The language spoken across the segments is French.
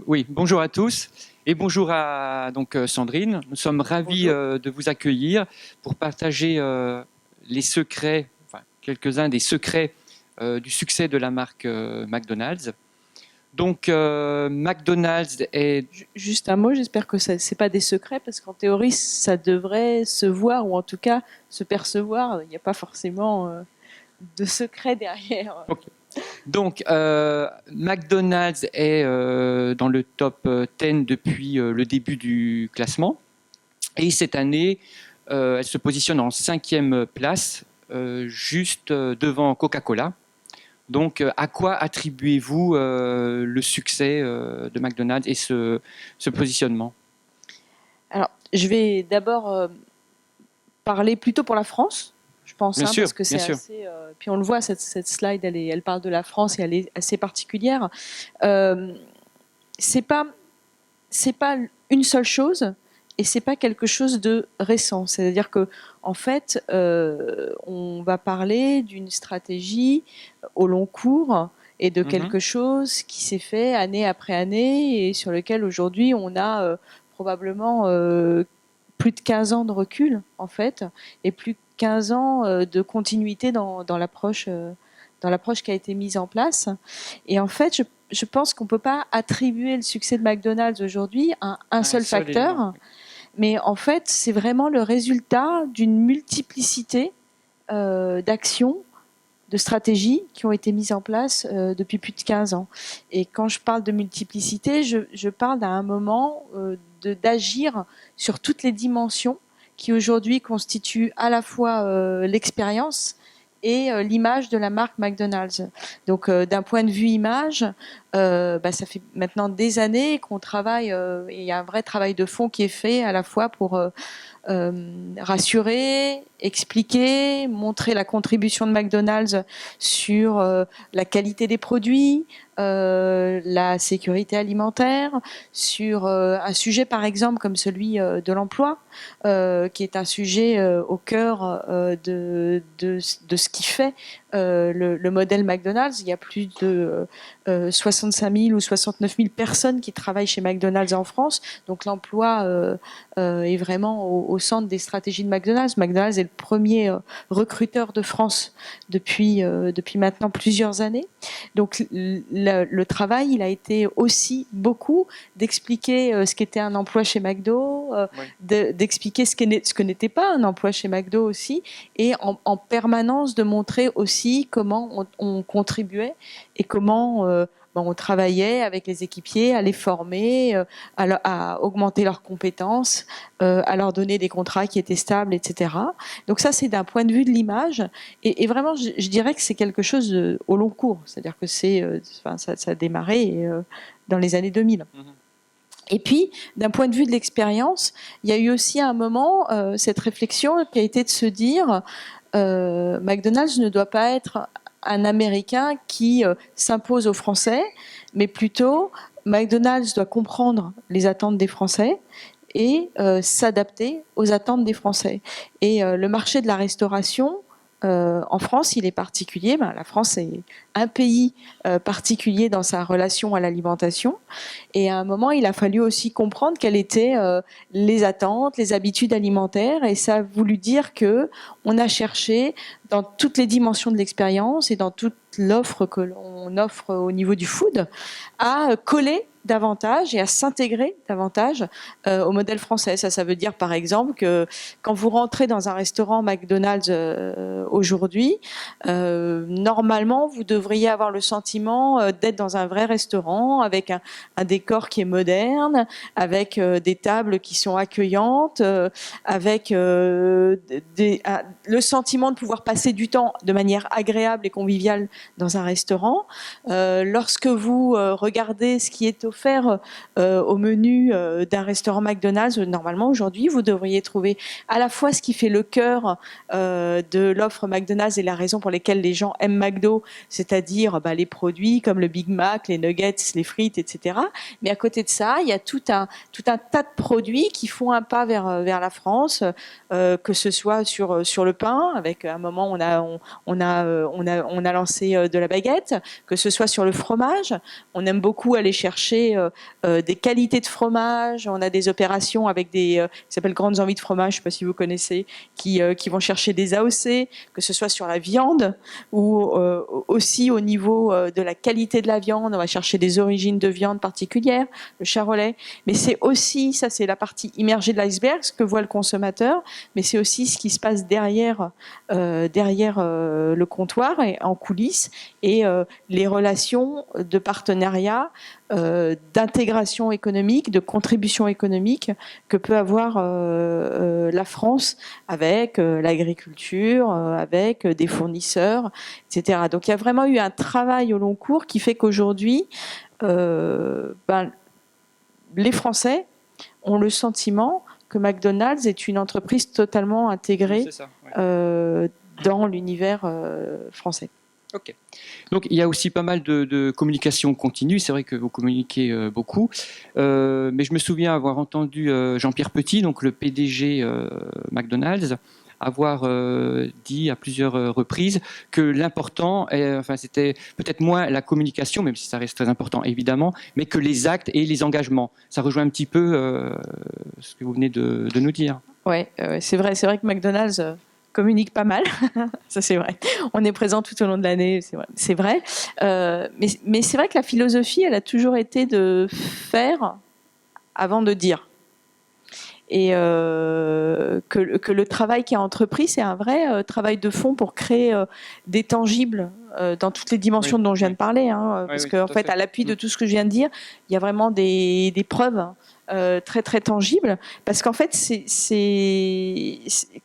Oui, bonjour à tous et bonjour à Sandrine. Nous sommes ravis de vous accueillir pour partager les secrets, enfin quelques-uns des secrets du succès de la marque McDonald's. Donc McDonald's est... Juste un mot, j'espère que ce n'est pas des secrets, parce qu'en théorie, ça devrait se voir, ou en tout cas se percevoir. Il n'y a pas forcément de secret derrière. Okay. Donc, McDonald's est dans le top 10 depuis le début du classement. Et cette année, elle se positionne en 5e place, juste devant Coca-Cola. Donc, à quoi attribuez-vous le succès de McDonald's et ce positionnement? Alors, je vais d'abord parler plutôt pour la France. Je pense, bien sûr, parce que c'est assez. Puis on le voit, cette slide, elle parle de la France et elle est assez particulière. C'est pas une seule chose et c'est pas quelque chose de récent. C'est-à-dire que en fait, on va parler d'une stratégie au long cours et de quelque chose qui s'est fait année après année et sur lequel aujourd'hui on a probablement plus de 15 ans de recul en fait et plus 15 ans de continuité dans l'approche qui a été mise en place. Et en fait, je pense qu'on ne peut pas attribuer le succès de McDonald's aujourd'hui à un seul facteur, élément. Mais en fait, c'est vraiment le résultat d'une multiplicité d'actions, de stratégies qui ont été mises en place depuis plus de 15 ans. Et quand je parle de multiplicité, je parle d'un moment d'agir sur toutes les dimensions qui aujourd'hui constitue à la fois l'expérience et l'image de la marque McDonald's. Donc d'un point de vue image, ça fait maintenant des années qu'on travaille, et il y a un vrai travail de fond qui est fait à la fois pour rassurer, expliquer, montrer la contribution de McDonald's sur la qualité des produits, la sécurité alimentaire, sur un sujet par exemple comme celui de l'emploi, qui est un sujet au cœur de ce qui fait le modèle McDonald's. Il y a plus de 65 000 ou 69 000 personnes qui travaillent chez McDonald's en France, donc l'emploi est vraiment au centre des stratégies de McDonald's. McDonald's est le premier recruteur de France depuis maintenant plusieurs années. Donc le travail, il a été aussi beaucoup d'expliquer ce qu'était un emploi chez McDo, d'expliquer ce que n'était pas un emploi chez McDo aussi, et en permanence de montrer aussi comment on contribuait et comment on travaillait avec les équipiers à les former, à augmenter leurs compétences, à leur donner des contrats qui étaient stables, etc. Donc ça, c'est d'un point de vue de l'image. Et vraiment, je dirais que c'est quelque chose au long cours. C'est-à-dire que ça a démarré dans les années 2000. Et puis, d'un point de vue de l'expérience, il y a eu aussi à un moment cette réflexion qui a été de se dire McDonald's ne doit pas être un Américain qui s'impose aux Français, mais plutôt McDonald's doit comprendre les attentes des Français et s'adapter aux attentes des Français. Et le marché de la restauration, en France, il est particulier. La France est un pays particulier dans sa relation à l'alimentation. Et à un moment, il a fallu aussi comprendre quelles étaient les attentes, les habitudes alimentaires. Et ça a voulu dire que on a cherché dans toutes les dimensions de l'expérience et dans toute l'offre que l'on offre au niveau du food à coller davantage et à s'intégrer davantage au modèle français. Ça veut dire par exemple que quand vous rentrez dans un restaurant McDonald's aujourd'hui, normalement vous devriez avoir le sentiment d'être dans un vrai restaurant avec un décor qui est moderne, avec des tables qui sont accueillantes, avec le sentiment de pouvoir passer du temps de manière agréable et conviviale dans un restaurant. Lorsque vous regardez ce qui est offert au menu d'un restaurant McDonald's, normalement aujourd'hui vous devriez trouver à la fois ce qui fait le cœur de l'offre McDonald's et la raison pour laquelle les gens aiment McDo, c'est-à-dire les produits comme le Big Mac, les nuggets, les frites, etc. Mais à côté de ça, il y a tout un tas de produits qui font un pas vers la France, que ce soit sur le pain, avec à un moment on a lancé de la baguette, que ce soit sur le fromage. On aime beaucoup aller chercher des qualités de fromage. On a des opérations avec qui s'appellent Grandes Envies de fromage, je ne sais pas si vous connaissez, qui vont chercher des AOC, que ce soit sur la viande ou aussi au niveau de la qualité de la viande. On va chercher des origines de viande particulières, le charolais. Mais c'est aussi, ça c'est la partie immergée de l'iceberg, ce que voit le consommateur, mais c'est aussi ce qui se passe derrière le comptoir et en coulisses, et les relations de partenariat, d'intégration économique, de contribution économique que peut avoir la France avec l'agriculture, avec des fournisseurs, etc. Donc il y a vraiment eu un travail au long cours qui fait qu'aujourd'hui, les Français ont le sentiment que McDonald's est une entreprise totalement intégrée dans l'univers français. Ok. Donc il y a aussi pas mal de communication continue. C'est vrai que vous communiquez beaucoup, mais je me souviens avoir entendu Jean-Pierre Petit, donc le PDG McDonald's, avoir dit à plusieurs reprises que l'important, c'était peut-être moins la communication, même si ça reste très important évidemment, mais que les actes et les engagements. Ça rejoint un petit peu ce que vous venez de nous dire. Ouais, c'est vrai que McDonald's communique pas mal, ça c'est vrai. On est présent tout au long de l'année, c'est vrai. Mais c'est vrai que la philosophie, elle a toujours été de faire avant de dire. Et que le travail qui est entrepris, c'est un vrai travail de fond pour créer des tangibles dans toutes les dimensions dont je viens de parler. Parce qu'en fait, à l'appui de tout ce que je viens de dire, il y a vraiment des preuves très très tangible, parce qu'en fait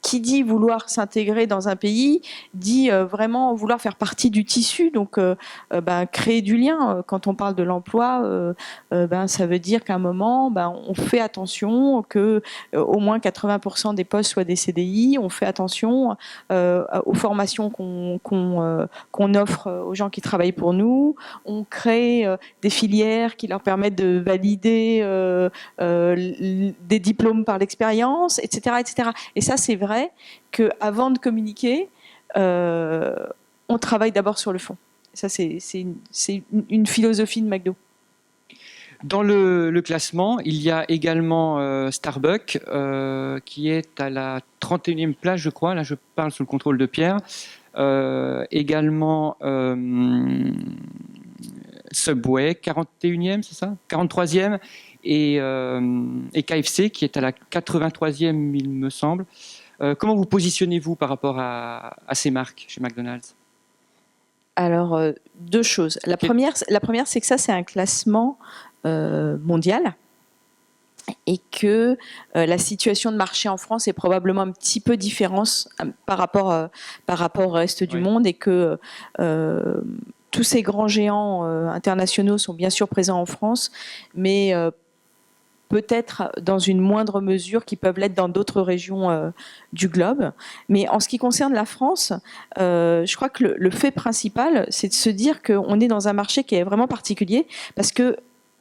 qui dit vouloir s'intégrer dans un pays dit vraiment vouloir faire partie du tissu, donc créer du lien. Quand on parle de l'emploi, ça veut dire qu'à un moment on fait attention que au moins 80% des postes soient des CDI, on fait attention aux formations qu'on offre aux gens qui travaillent pour nous, on crée des filières qui leur permettent de valider des diplômes par l'expérience, etc., etc. Et ça, c'est vrai qu'avant de communiquer, on travaille d'abord sur le fond. Ça, c'est une philosophie de McDo. Dans le classement, il y a également Starbucks, qui est à la 31e place, je crois. Là, je parle sous le contrôle de Pierre. Également Subway, 41e, c'est ça ? 43e. Et KFC qui est à la 83e, il me semble. Comment vous positionnez-vous par rapport à ces marques chez McDonald's ? Alors, deux choses. La première, c'est que ça, c'est un classement mondial, et que la situation de marché en France est probablement un petit peu différente par rapport au reste du monde, et que tous ces grands géants internationaux sont bien sûr présents en France, mais peut-être dans une moindre mesure qu'ils peuvent l'être dans d'autres régions du globe. Mais en ce qui concerne la France, je crois que le fait principal, c'est de se dire qu'on est dans un marché qui est vraiment particulier, parce que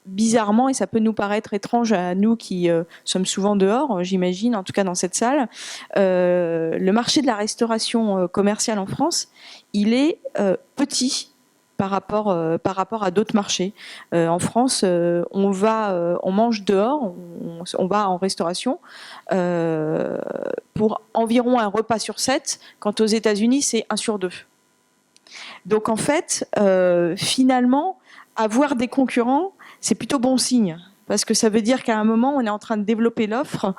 bizarrement, et ça peut nous paraître étrange à nous qui sommes souvent dehors, j'imagine, en tout cas dans cette salle, le marché de la restauration commerciale en France, il est petit par rapport à d'autres marchés. En France, on mange dehors, on va en restauration pour environ un repas sur 7, quand aux États-Unis, c'est 1 sur 2. Donc en fait, finalement, avoir des concurrents, c'est plutôt bon signe. parce que ça veut dire qu'à un moment, on est en train de développer l'offre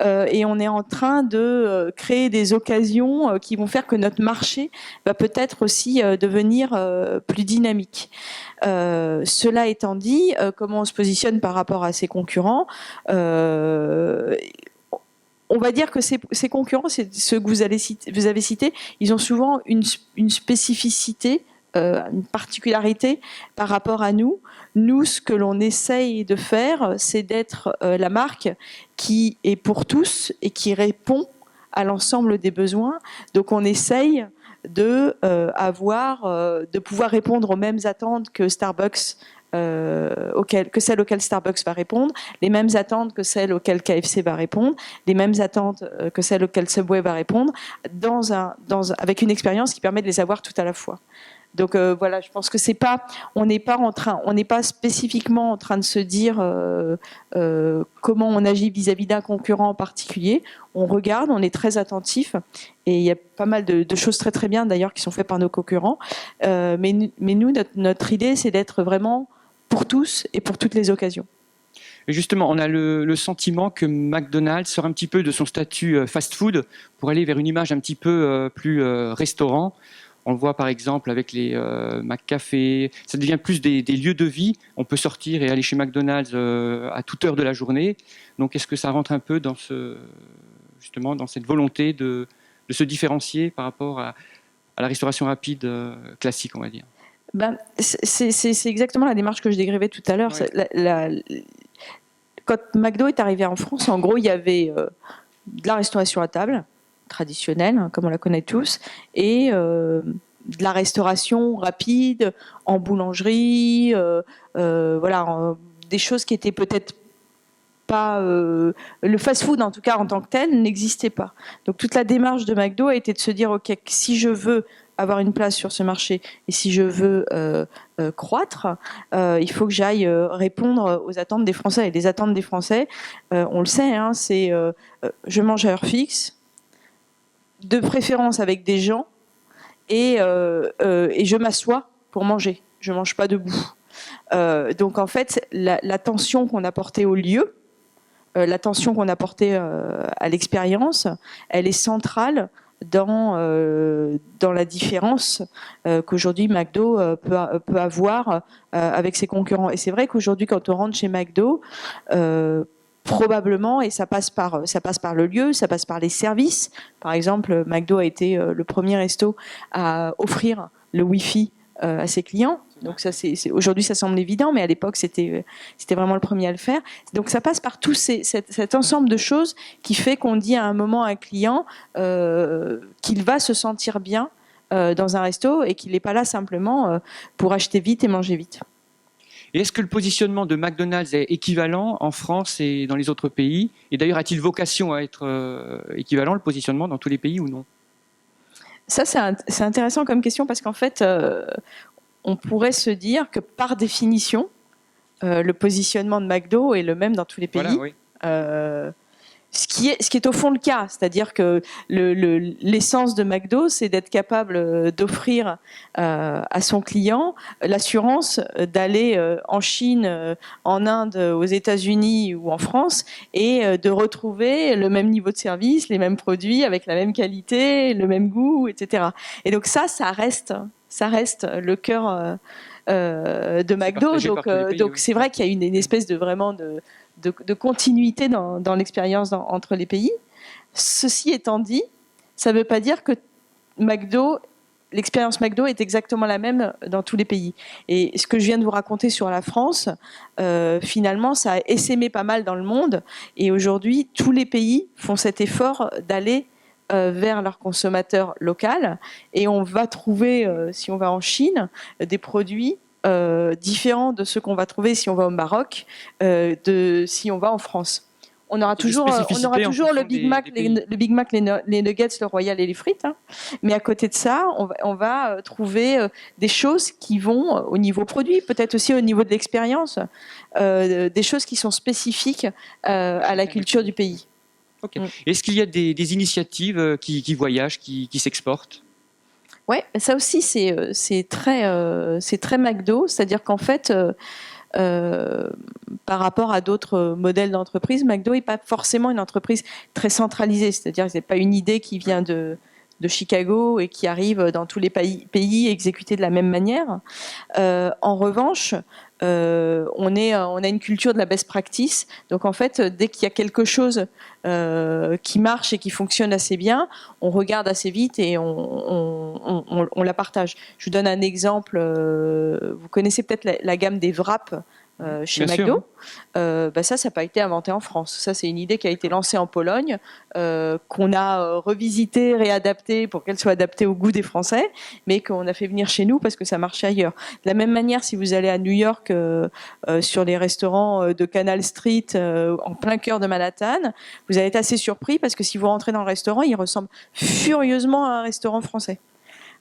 et on est en train de créer des occasions qui vont faire que notre marché va peut-être aussi devenir plus dynamique. Cela étant dit, comment on se positionne par rapport à ses concurrents, on va dire que ces concurrents, c'est ceux que vous avez cités, ils ont souvent une spécificité, une particularité par rapport à nous. Nous, ce que l'on essaye de faire, c'est d'être la marque qui est pour tous et qui répond à l'ensemble des besoins. Donc on essaye de pouvoir répondre aux mêmes attentes que Starbucks, que celles auxquelles Starbucks va répondre, les mêmes attentes que celles auxquelles KFC va répondre, les mêmes attentes que celles auxquelles Subway va répondre, avec une expérience qui permet de les avoir tout à la fois. Donc voilà, je pense que on n'est pas spécifiquement en train de se dire comment on agit vis-à-vis d'un concurrent en particulier. On regarde, on est très attentif, et il y a pas mal de choses très très bien d'ailleurs qui sont faites par nos concurrents. Mais nous, notre idée, c'est d'être vraiment pour tous et pour toutes les occasions. Et justement, on a le sentiment que McDonald's sort un petit peu de son statut fast-food pour aller vers une image un petit peu plus restaurant. On le voit par exemple avec les McCafé. Ça devient plus des lieux de vie. On peut sortir et aller chez McDonald's à toute heure de la journée. Donc est-ce que ça rentre un peu dans cette volonté de se différencier par rapport à la restauration rapide classique, on va dire? C'est exactement la démarche que je décrivais tout à l'heure. Ouais. Quand McDo est arrivé en France, en gros, il y avait de la restauration à table, traditionnelle, hein, comme on la connaît tous, et de la restauration rapide, en boulangerie, des choses qui étaient peut-être pas... le fast-food, en tout cas, en tant que tel, n'existait pas. Donc toute la démarche de McDo a été de se dire, OK, si je veux avoir une place sur ce marché et si je veux croître, il faut que j'aille répondre aux attentes des Français. Et les attentes des Français, on le sait, hein, c'est je mange à heure fixe, de préférence avec des gens, et je m'assois pour manger. Je ne mange pas debout. Donc en fait, l'attention qu'on a portée au lieu, l'attention qu'on a portée à l'expérience, elle est centrale dans la différence qu'aujourd'hui McDo peut avoir avec ses concurrents. Et c'est vrai qu'aujourd'hui, quand on rentre chez McDo, probablement, et ça passe par le lieu, ça passe par les services. Par exemple, McDo a été le premier resto à offrir le Wi-Fi à ses clients. Donc ça, aujourd'hui, ça semble évident, mais à l'époque, c'était vraiment le premier à le faire. Donc ça passe par tout cet ensemble de choses qui fait qu'on dit à un moment à un client qu'il va se sentir bien dans un resto et qu'il n'est pas là simplement pour acheter vite et manger vite. Et est-ce que le positionnement de McDonald's est équivalent en France et dans les autres pays? Et d'ailleurs, a-t-il vocation à être équivalent, le positionnement, dans tous les pays ou non? Ça, c'est intéressant comme question parce qu'en fait, on pourrait se dire que par définition, le positionnement de McDo est le même dans tous les pays. Voilà, oui. Ce qui est au fond le cas, c'est-à-dire que l'essence de McDo, c'est d'être capable d'offrir à son client l'assurance d'aller en Chine, en Inde, aux États-Unis ou en France et de retrouver le même niveau de service, les mêmes produits avec la même qualité, le même goût, etc. Et donc ça reste le cœur de McDo. Donc c'est vrai qu'il y a une espèce de vraiment de continuité dans l'expérience entre les pays. Ceci étant dit, ça ne veut pas dire que l'expérience McDo est exactement la même dans tous les pays. Et ce que je viens de vous raconter sur la France, finalement, ça a essaimé pas mal dans le monde. Et aujourd'hui, tous les pays font cet effort d'aller vers leur consommateur local. Et on va trouver, si on va en Chine, des produits différents de ceux qu'on va trouver si on va au Maroc, si on va en France. On aura toujours le Big Mac, les nuggets, le Royal et les frites. Hein. Mais à côté de ça, on va trouver des choses qui vont au niveau produit, peut-être aussi au niveau de l'expérience, des choses qui sont spécifiques à la culture du pays. Okay. Est-ce qu'il y a des initiatives qui voyagent, qui s'exportent? Ouais, ça aussi c'est très McDo, c'est-à-dire qu'en fait par rapport à d'autres modèles d'entreprise, McDo n'est pas forcément une entreprise très centralisée, c'est-à-dire que ce n'est pas une idée qui vient de Chicago et qui arrive dans tous les pays exécutée de la même manière. En revanche, on a une culture de la best practice. Donc en fait, dès qu'il y a quelque chose qui marche et qui fonctionne assez bien, on regarde assez vite et on la partage. Je vous donne un exemple. Vous connaissez peut-être la gamme des wraps chez Bien McDo. sûr. Ça n'a pas été inventé en France. Ça, c'est une idée qui a été lancée en Pologne, qu'on a revisitée, réadaptée pour qu'elle soit adaptée au goût des Français, mais qu'on a fait venir chez nous parce que ça marchait ailleurs. De la même manière, si vous allez à New York, sur les restaurants de Canal Street, en plein cœur de Manhattan, vous allez être assez surpris parce que si vous rentrez dans le restaurant, il ressemble furieusement à un restaurant français.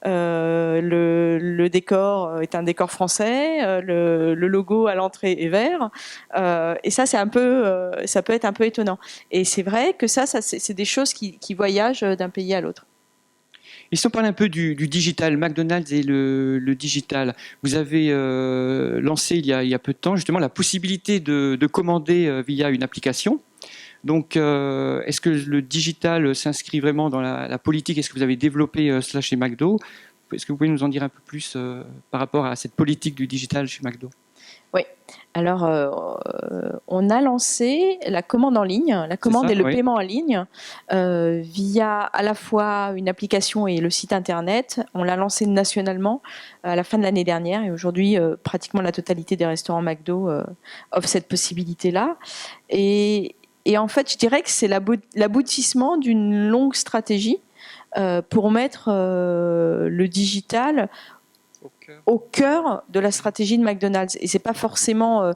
Le décor est un décor français, le logo à l'entrée est vert, et ça c'est ça peut être un peu étonnant. Et c'est vrai que ça c'est des choses qui voyagent d'un pays à l'autre. Et si on parle un peu du digital, McDonald's et le digital, vous avez lancé il y a peu de temps justement la possibilité de commander via une application. Donc, est-ce que le digital s'inscrit vraiment dans la politique? Est-ce que vous avez développé cela chez McDo? Est-ce que vous pouvez nous en dire un peu plus par rapport à cette politique du digital chez McDo? Oui. Alors, on a lancé la commande en ligne, la commande et le paiement en ligne via à la fois une application et le site internet. On l'a lancé nationalement à la fin de l'année dernière et aujourd'hui, pratiquement la totalité des restaurants McDo offrent cette possibilité-là. Et en fait, je dirais que c'est l'aboutissement d'une longue stratégie pour mettre le digital au cœur de la stratégie de McDonald's. Et c'est pas forcément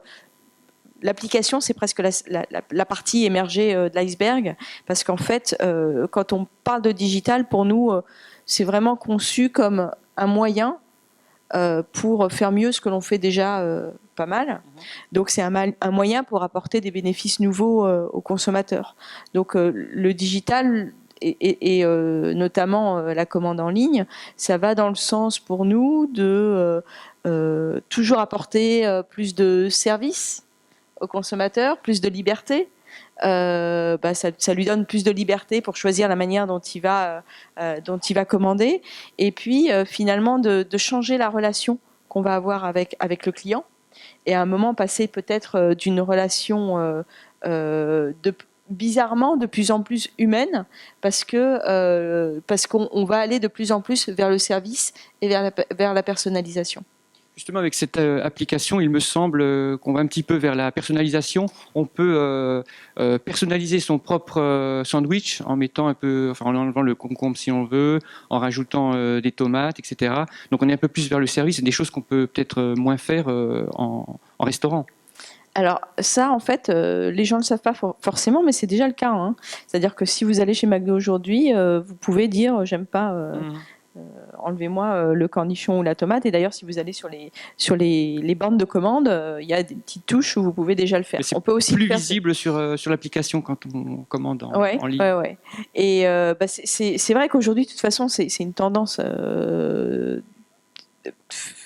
l'application, c'est presque la partie émergée de l'iceberg, parce qu'en fait, quand on parle de digital, pour nous, c'est vraiment conçu comme un moyen pour faire mieux ce que l'on fait déjà pas mal. Donc c'est un moyen pour apporter des bénéfices nouveaux aux consommateurs. Donc le digital et notamment la commande en ligne, ça va dans le sens pour nous de toujours apporter plus de services aux consommateurs, plus de liberté. Ça lui donne plus de liberté pour choisir la manière dont il va commander, et puis finalement de changer la relation qu'on va avoir avec le client, et à un moment passer peut-être d'une relation bizarrement de plus en plus humaine, parce qu'on va aller de plus en plus vers le service et vers la personnalisation. Justement, avec cette application, il me semble qu'on va un petit peu vers la personnalisation. On peut personnaliser son propre sandwich en mettant en enlevant le concombre si on veut, en rajoutant des tomates, etc. Donc on est un peu plus vers le service, des choses qu'on peut peut-être moins faire en restaurant. Alors ça, en fait, les gens ne le savent pas forcément, mais c'est déjà le cas. Hein. C'est-à-dire que si vous allez chez McDo aujourd'hui, vous pouvez dire « j'aime pas enlevez-moi le cornichon ou la tomate ». Et d'ailleurs, si vous allez sur les bandes de commande, il y a des petites touches où vous pouvez déjà le faire. On peut aussi plus visible sur l'application quand on commande en ligne. Ouais. Et c'est vrai qu'aujourd'hui, de toute façon, c'est une tendance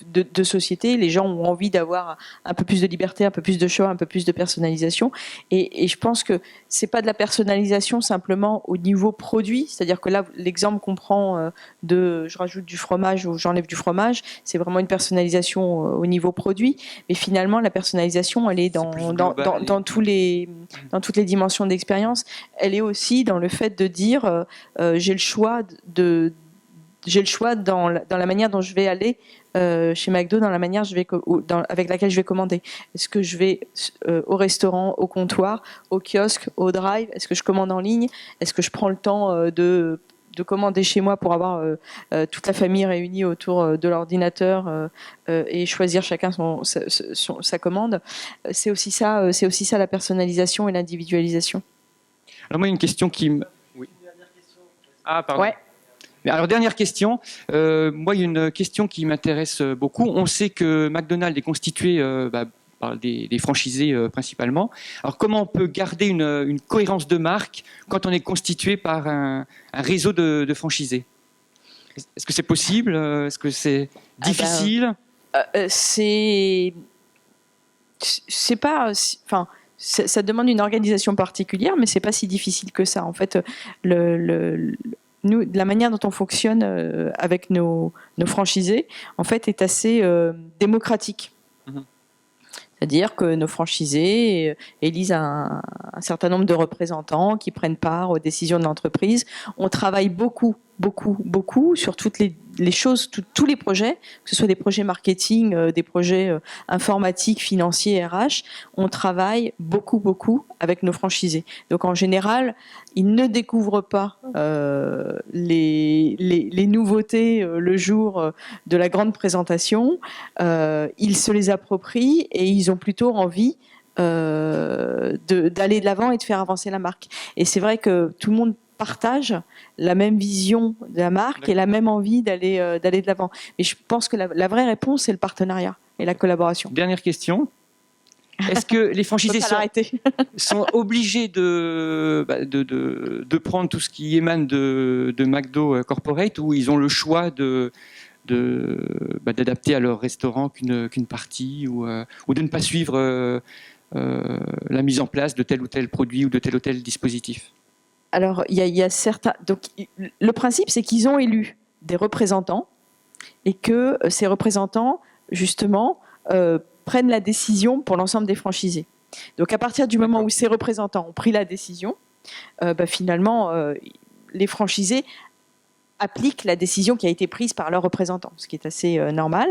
de société. Les gens ont envie d'avoir un peu plus de liberté, un peu plus de choix, un peu plus de personnalisation. Et je pense que c'est pas de la personnalisation simplement au niveau produit, c'est-à-dire que là, l'exemple qu'on prend je rajoute du fromage ou j'enlève du fromage, c'est vraiment une personnalisation au niveau produit. Mais finalement, la personnalisation, elle est dans toutes les dimensions d'expérience. Elle est aussi dans le fait de dire j'ai le choix dans la manière dont je vais aller chez McDo, dans la manière avec laquelle je vais commander. Est-ce que je vais au restaurant, au comptoir, au kiosque, au drive? Est-ce que je commande en ligne? Est-ce que je prends le temps de commander chez moi pour avoir toute la famille réunie autour de l'ordinateur et choisir chacun sa commande? C'est aussi ça la personnalisation et l'individualisation. Alors moi, il y a une question qui me... Oui. Ah, pardon. Ouais. Alors, dernière question. Moi, il y a une question qui m'intéresse beaucoup. On sait que McDonald's est constitué par des franchisés principalement. Alors, comment on peut garder une cohérence de marque quand on est constitué par un réseau de franchisés? Est-ce que c'est possible? Est-ce que c'est difficile? c'est pas, enfin, ça demande une organisation particulière, mais c'est pas si difficile que ça. En fait, nous, la manière dont on fonctionne avec nos franchisés, en fait, est assez démocratique. C'est-à-dire que nos franchisés élisent un certain nombre de représentants qui prennent part aux décisions de l'entreprise. On travaille beaucoup sur toutes les choses, tous les projets, que ce soit des projets marketing, des projets informatiques, financiers, RH. On travaille beaucoup avec nos franchisés. Donc en général, ils ne découvrent pas les nouveautés le jour de la grande présentation. Ils se les approprient et ils ont plutôt envie d'aller de l'avant et de faire avancer la marque. Et c'est vrai que tout le monde partage la même vision de la marque et la même envie d'aller de l'avant. Mais je pense que la vraie réponse, c'est le partenariat et la collaboration. Dernière question. Est-ce que les franchisés sont obligés de prendre tout ce qui émane de McDo Corporate, ou ils ont le choix d'adapter à leur restaurant qu'une partie, ou de ne pas suivre la mise en place de tel ou tel produit ou de tel ou tel dispositif? Alors, il y a certains. Donc, le principe, c'est qu'ils ont élu des représentants et que ces représentants, justement, prennent la décision pour l'ensemble des franchisés. Donc, à partir du moment où ces représentants ont pris la décision, finalement, les franchisés appliquent la décision qui a été prise par leurs représentants, ce qui est assez normal.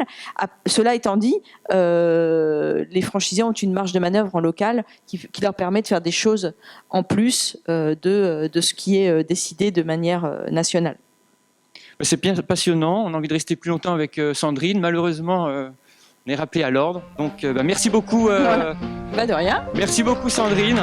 Cela étant dit, les franchisés ont une marge de manœuvre en local qui leur permet de faire des choses en plus de ce qui est décidé de manière nationale. C'est bien passionnant, on a envie de rester plus longtemps avec Sandrine. Malheureusement, on est rappelé à l'ordre. Donc merci beaucoup. De rien. Merci beaucoup Sandrine.